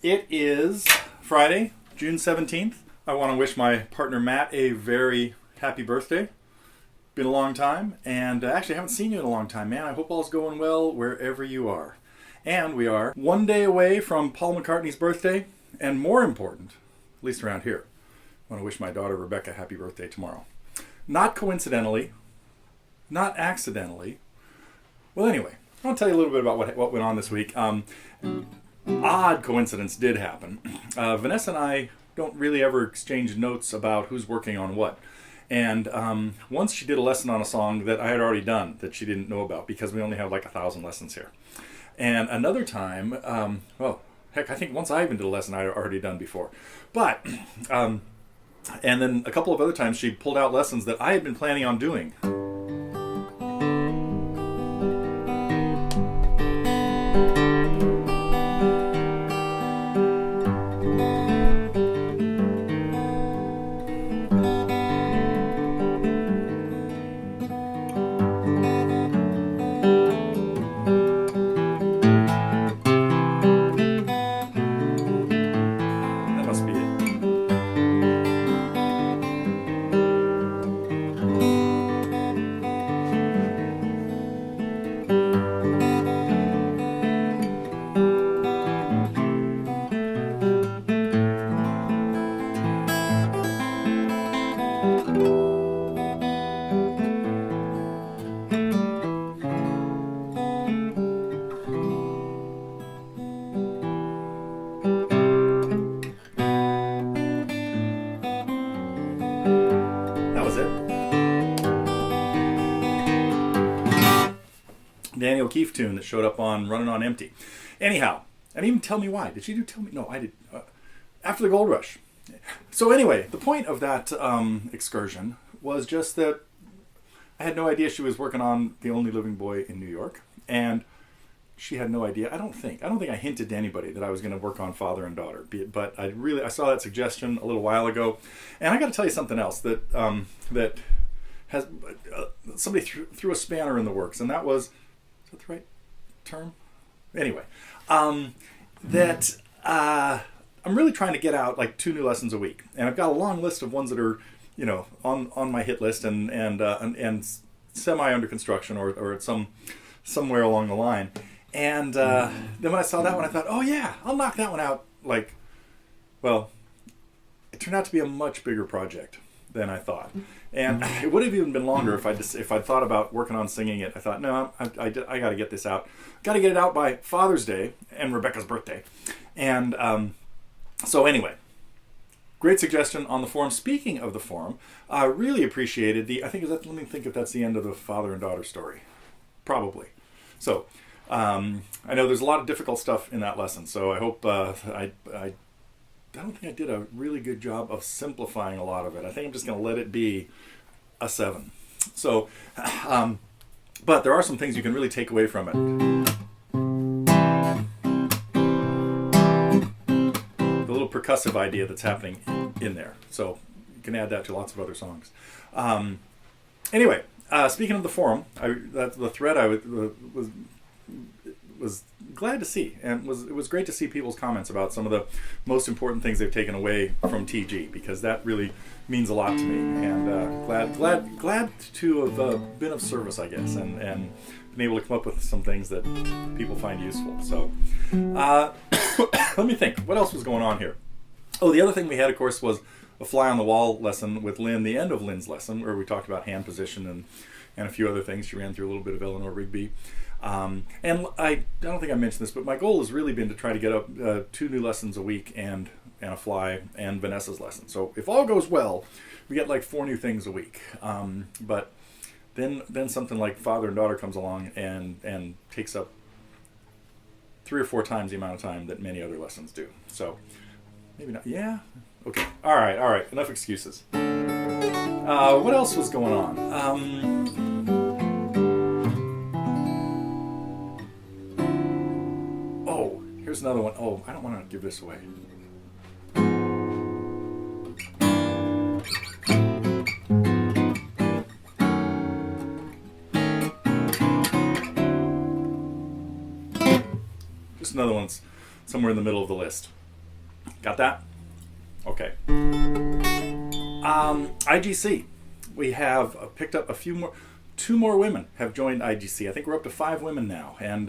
It is Friday, June 17th. I want to wish my partner Matt a very happy birthday. Been a long time, and actually haven't seen you in a long time, man. I hope all's going well wherever you are. And we are one day away from Paul McCartney's birthday, and more important, at least around here, I want to wish my daughter Rebecca happy birthday tomorrow. Not coincidentally, not accidentally. Well, anyway, I'll tell you a little bit about what went on this week. Odd coincidence did happen. Vanessa and I don't really ever exchange notes about who's working on what. And once she did a lesson on a song that I had already done that she didn't know about because we only have like 1,000 lessons here. And another time, well, heck, I think once I even did a lesson I had already done before. But, and then a couple of other times she pulled out lessons that I had been planning on doing. Daniel Keefe tune that showed up on Running on Empty. Anyhow, and even Tell Me Why. Did she do Tell Me? No, I did. After the Gold Rush. So anyway, the point of that excursion was just that I had no idea she was working on The Only Living Boy in New York, and she had no idea. I don't think I hinted to anybody that I was going to work on Father and Daughter. But I saw that suggestion a little while ago, and I got to tell you something else that that has somebody threw a spanner in the works, and that was. Is that the right term? Anyway, that I'm really trying to get out like 2 new lessons a week, and I've got a long list of ones that are, on my hit list and semi under construction or at somewhere along the line. And then when I saw that one, I thought, oh yeah, I'll knock that one out. Like, well, it turned out to be a much bigger project than I thought. And it would have even been longer if I'd thought about working on singing it. I thought, no, I got to get this out. Got to get it out by Father's Day and Rebecca's birthday. And so anyway, great suggestion on the forum. Speaking of the forum, I really appreciated let me think if that's the end of the father and daughter story. Probably. So I know there's a lot of difficult stuff in that lesson. So I hope I don't think I did a really good job of simplifying a lot of it. I think I'm just going to let it be a 7. So, but there are some things you can really take away from it. The little percussive idea that's happening in there. So you can add that to lots of other songs. Anyway, speaking of the forum, the thread I was glad to see, and it was great to see people's comments about some of the most important things they've taken away from TG, because that really means a lot to me, and glad to have been of service, I guess, and been able to come up with some things that people find useful. So let me think, what else was going on here? Oh, the other thing we had, of course, was a fly on the wall lesson with Lynn, the end of Lynn's lesson, where we talked about hand position and a few other things. She ran through a little bit of Eleanor Rigby. And I don't think I mentioned this, but my goal has really been to try to get up 2 new lessons a week and a fly and Vanessa's lesson. So if all goes well, we get like 4 new things a week. But then something like Father and Daughter comes along and takes up 3 or 4 times the amount of time that many other lessons do. So maybe not. Yeah. Okay. All right. Enough excuses. What else was going on? Here's another one. Oh, I don't want to give this away. Just another one's somewhere in the middle of the list. Got that? Okay. IGC. We have picked up a few more. 2 more women have joined IGC. I think we're up to 5 women now, and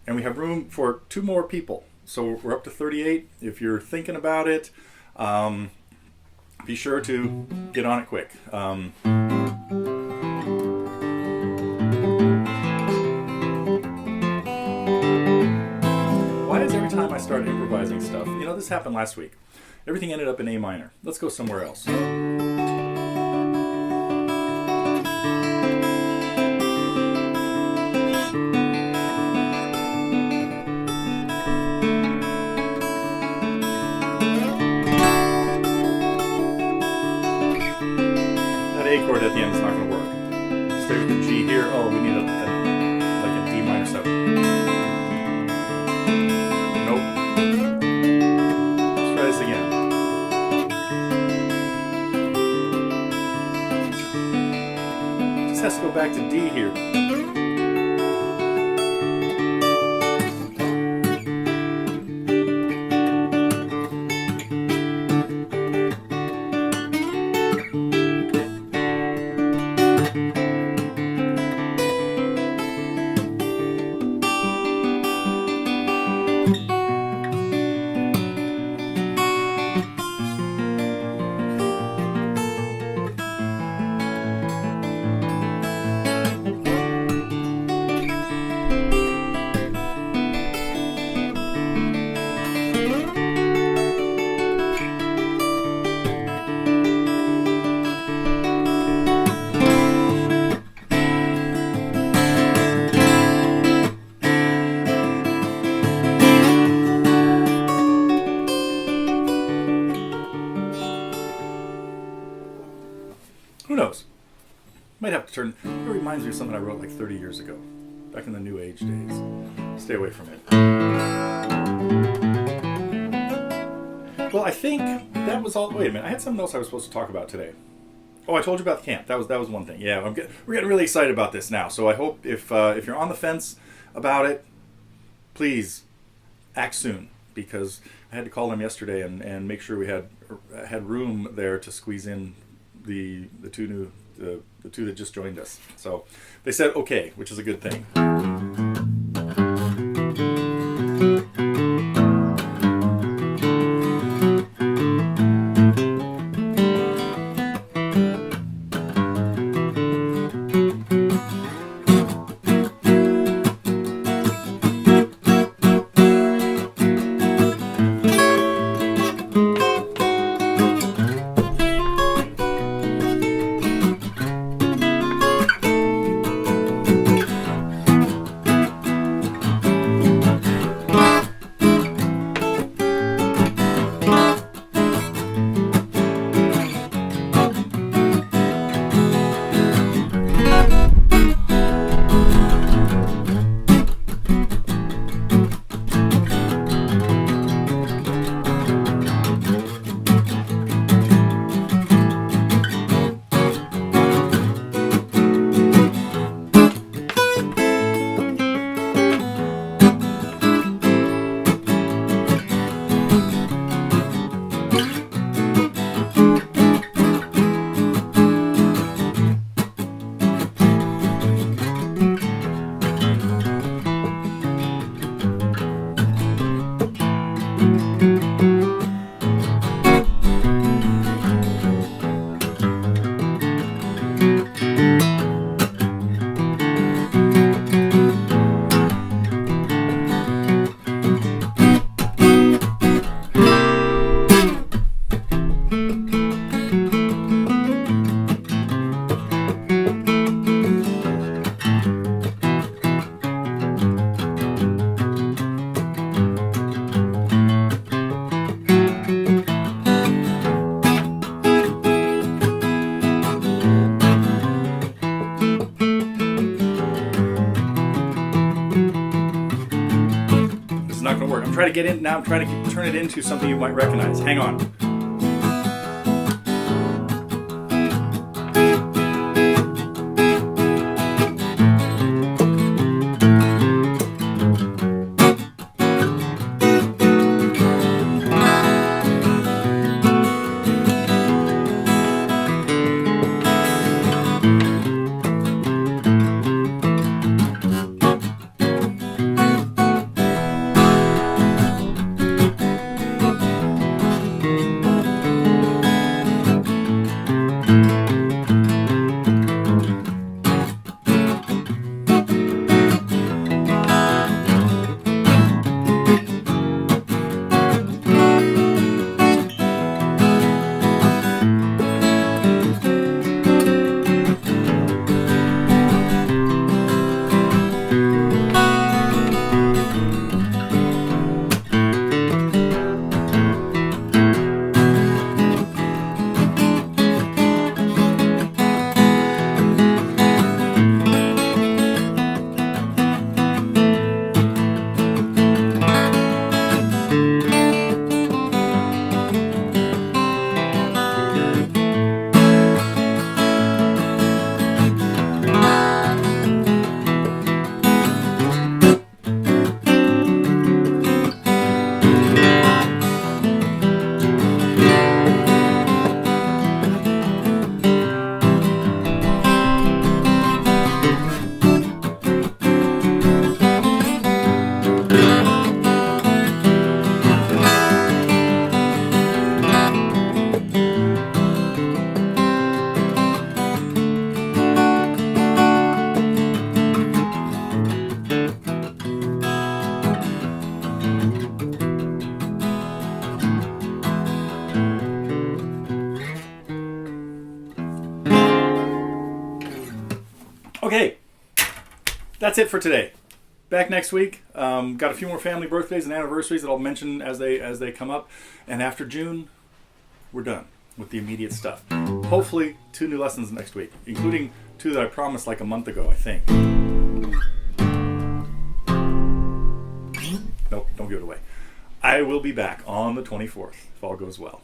we have room for 2 more people. So we're up to 38. If you're thinking about it, be sure to get on it quick. Why is every time I start improvising stuff, this happened last week, everything ended up in A minor. Let's go somewhere else. A chord at the end is not going to work. Stay with the G here. Oh, we need like a D minor 7. Nope. Let's try this again. Just has to go back to D here. Who knows? Might have to turn. It reminds me of something I wrote like 30 years ago, back in the New Age days. Stay away from it. Well, I think that was all. Wait a minute. I had something else I was supposed to talk about today. Oh, I told you about the camp. That was one thing. Yeah, we're getting really excited about this now. So I hope if you're on the fence about it, please act soon, because I had to call them yesterday and make sure we had room there to squeeze in the two that just joined us. So they said okay, which is a good thing. Not going to work. I'm trying to get in now. I'm trying to turn it into something you might recognize. Hang on. Okay, that's it for today. Back next week. Got a few more family birthdays and anniversaries that I'll mention as they come up. And after June, we're done with the immediate stuff. Hopefully 2 new lessons next week, including 2 that I promised like a month ago, I think. Nope, don't give it away. I will be back on the 24th, if all goes well.